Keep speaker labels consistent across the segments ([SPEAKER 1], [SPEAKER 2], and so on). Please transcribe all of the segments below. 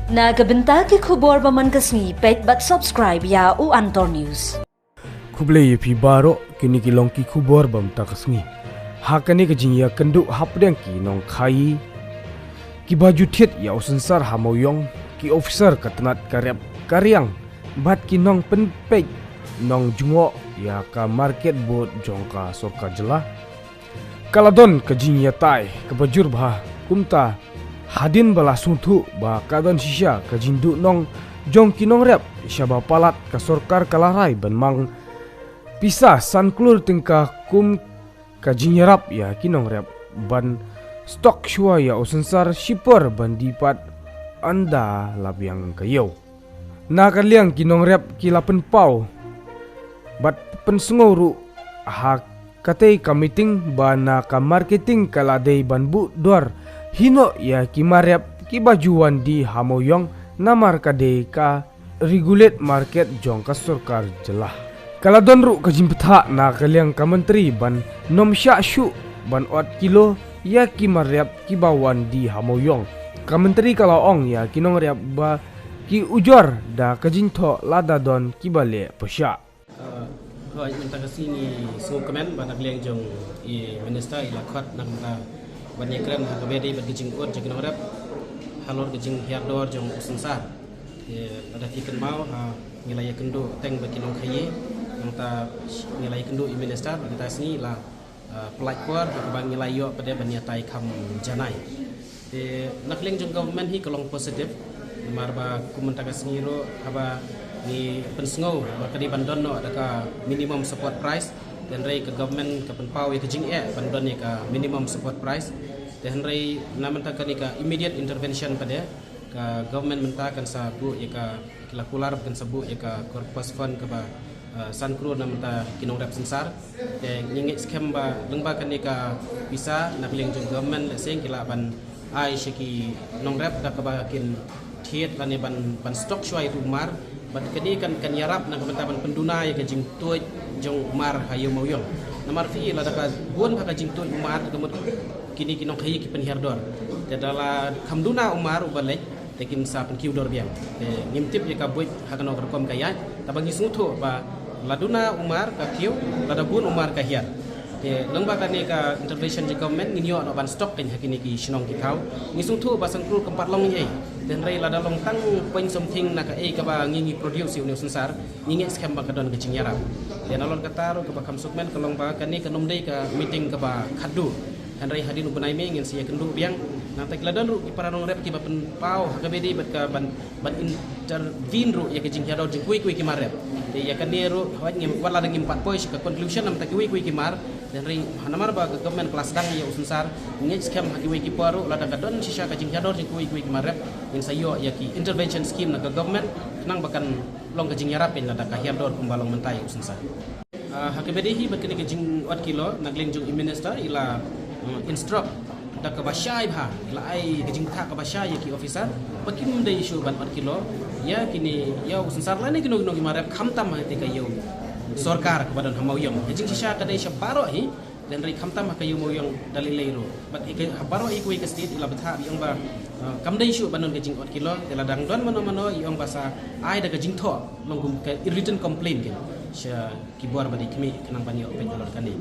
[SPEAKER 1] Nagabenta ki khubor baman kasni pet bat subscribe ya u Antor News.
[SPEAKER 2] Kublai pi baro kini kilong ki khubor bam takasngi. Hakani ka jingya kendu hapdeng ki nong khai. Ki baju thiet ya usansar hamoyong ki officer katanat karyap karyang bat ki nong penpek nong jungo ya ka market board jongka sorka jelah. Kaladon ka jingya tai ka bajur bah kumta hadin bala suntu ba kadon sisya ka jindu nong jong kinong rep syaba palat ka sorkar kalarai ban mang pisah sanklur tingka kum ka jinyarap ya kinong rep ban stok shua ya usansar shipper ban dipat anda labiang kayo na kaliang kinong rep kilapen pau bat pensunguru ha katay kamiting ba na ka marketing kaladey ban bu dor hino ya kimaryap kibajuan di hamoyong namar kade ka regulate market jong ka sorkar jelah. Kaladon ru kajimpetha na kaliang ka menteri ban nom sya syu ban ot kilo ya kimaryap kibawan di hamoyong. Ka menteri kalaong ya kinong ryap ba ki ujor da kajintho ladadon kibale pesya.
[SPEAKER 3] Hoi minta kasini semua komen pada kalian jong i minister ila khot nang ta banyak keren hakabedi bagi jing ut jing norap halor jing hiardor jong usansar ada tiken mau nilai kendo teng bagi nong khaye nang ta nilai kendo i minister kita sini la pelai kuar bang nilai yo pada banyak tai kam janai nak kalian jong government hi kolong positif marba kumunta kasini ro haba ni pensengau bakadi bandon no ada minimum support price dan rai ke government ke penpau ke jing bandon ni ke minimum support price dan rai namentakan ni ke immediate intervention pada ke government mentakan sabu ya ke kilakular kan sabu ya ke corpus fund ke ba sankru namenta kinong rap sensar dan ngingit scam ba lengbakan ni ke bisa nak leng jong government leseng kila ban ai shiki nong rap da ke ba kin thiet lan ban stock shwai rumar bat kini kan yarap na kementaban penduna ya kajing tuj jong mar hayu mauyong namar fi la daka buon ka kajing tuj mar kemut kini kinong hayi ki penhiardor dadala kamduna umar ubalek tekin sa pen kiudor biang ngimtip ya ka buit hakano rekom kaya tabangi sungtho ba laduna umar ka kiu lada buon umar ka hiar lengba kan ni ka intervention je government nginyo no ban stock kan hakini ki shinong ki thau ngisung thu ba sangkru kempat long ye dan rai lada long tang poin something na ka ka ba ngingi produce uni sensar ngingi scam ba kadon ke jingyarap dan alon kataro ka ba kam sukmen ka long ba kan ni ka nomdei ka meeting ka ba khadu dan rai hadin ubnai me ngin sia kendu biang na tak ladon ru ki para nong rep ki ba pen pau hakabedi bat ka ban intervene ru ya ke jingyaro jing kui ki marep ya kan ni ru hawat ngim wala ngim 4 poin ka conclusion nam tak kui ki mar dan ri hanamar ba government kelas dang ya usansar ngej scam hakiwe ki paru la daga don shisha ka jing jador jing kui marep in sayo ya ki intervention scheme na government nang bakan long ka jing yarap in la daga hiardor kumbalong mentai usansar hakibedi hi bakini ka jing wat kilo nagleng jung minister ila instruct daga basyai bha ila ai ka jing tha ka basyai ya ki officer bakim dei issue ban wat kilo ya kini ya usansar la ni kino ki marep khamtam ha te ka yo sorkar kepada hamoyong jing sisa kadai syabaro hi dan ri khamtam ka yumoyong dalilero bat ike habaro iku ke state ila betha yang ba kamdai shu banon ke jing ot kilo dela dang don mano yang basa ai daga jing tho longkum ke written complaint ke sha kibor badi kemi kenang banyo pe dolor kani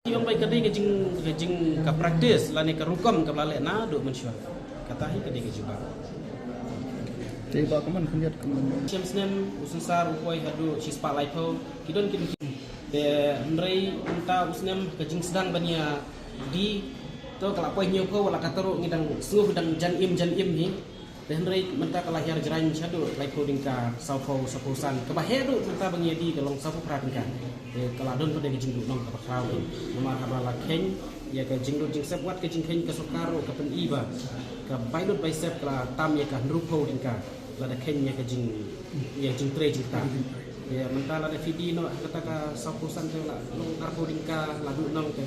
[SPEAKER 3] yang baik kadai ke jing ka practice lani ka rukom ka lale na do mensyur kata hi kadai ke juba
[SPEAKER 4] Tiba kaman kunjat kaman.
[SPEAKER 3] Siamsnem usansar upoi hadu sispa laipo kidon kin de mrei unta usnem kajing sedang bania di to kala poi nyoko wala kataro ngidang sungguh dang jan im hi de mrei menta kala hiar jerain chadu laipo dingka saupo sapusan ke bahedu menta bangia di kalong sapu pratingka de kala don to de kajing nong ka kraw nomar habala ken ya kajing do jing sepwat kajing ken ka sokaro ka pen iba ka baidot baisep kala tam ya ka ndrupo dingka lada Kenya ke jing ya jing tre jing ta ya mentala ada video no kata ka sapusan te la long karpo dingka lagu nong ke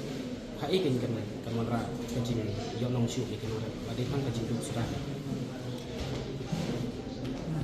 [SPEAKER 3] hai ke kan manra ke jing yo nong shu ke kan ada hang ke jing sudah